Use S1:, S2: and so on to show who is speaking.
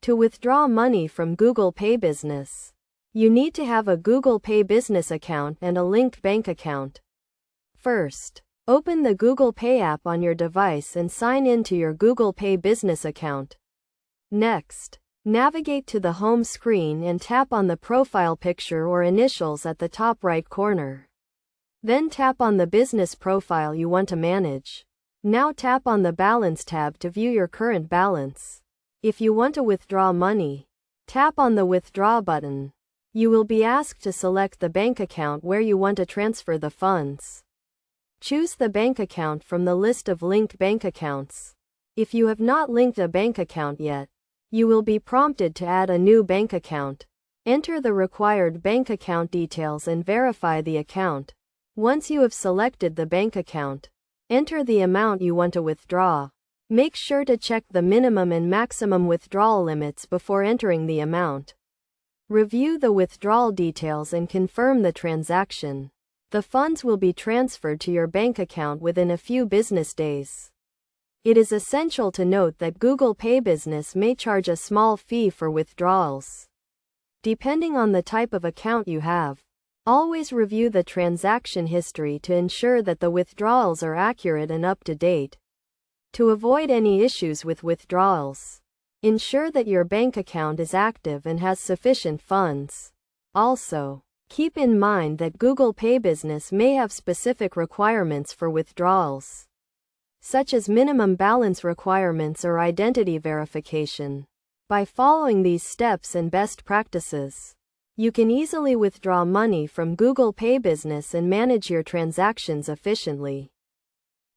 S1: To withdraw money from Google Pay Business, you need to have a Google Pay Business account and a linked bank account. First, open the Google Pay app on your device and sign in to your Google Pay Business account. Next, navigate to the home screen and tap on the profile picture or initials at the top right corner. Then tap on the business profile you want to manage. Now tap on the Balance tab to view your current balance. If you want to withdraw money, tap on the Withdraw button. You will be asked to select the bank account where you want to transfer the funds. Choose the bank account from the list of linked bank accounts. If you have not linked a bank account yet, you will be prompted to add a new bank account. Enter the required bank account details and verify the account. Once you have selected the bank account, enter the amount you want to withdraw. Make sure to check the minimum and maximum withdrawal limits before entering the amount. Review the withdrawal details and confirm the transaction. The funds will be transferred to your bank account within a few business days. It is essential to note that Google Pay Business may charge a small fee for withdrawals. Depending on the type of account you have, always review the transaction history to ensure that the withdrawals are accurate and up to date. To avoid any issues with withdrawals, ensure that your bank account is active and has sufficient funds. Also, keep in mind that Google Pay Business may have specific requirements for withdrawals, such as minimum balance requirements or identity verification. By following these steps and best practices, you can easily withdraw money from Google Pay Business and manage your transactions efficiently.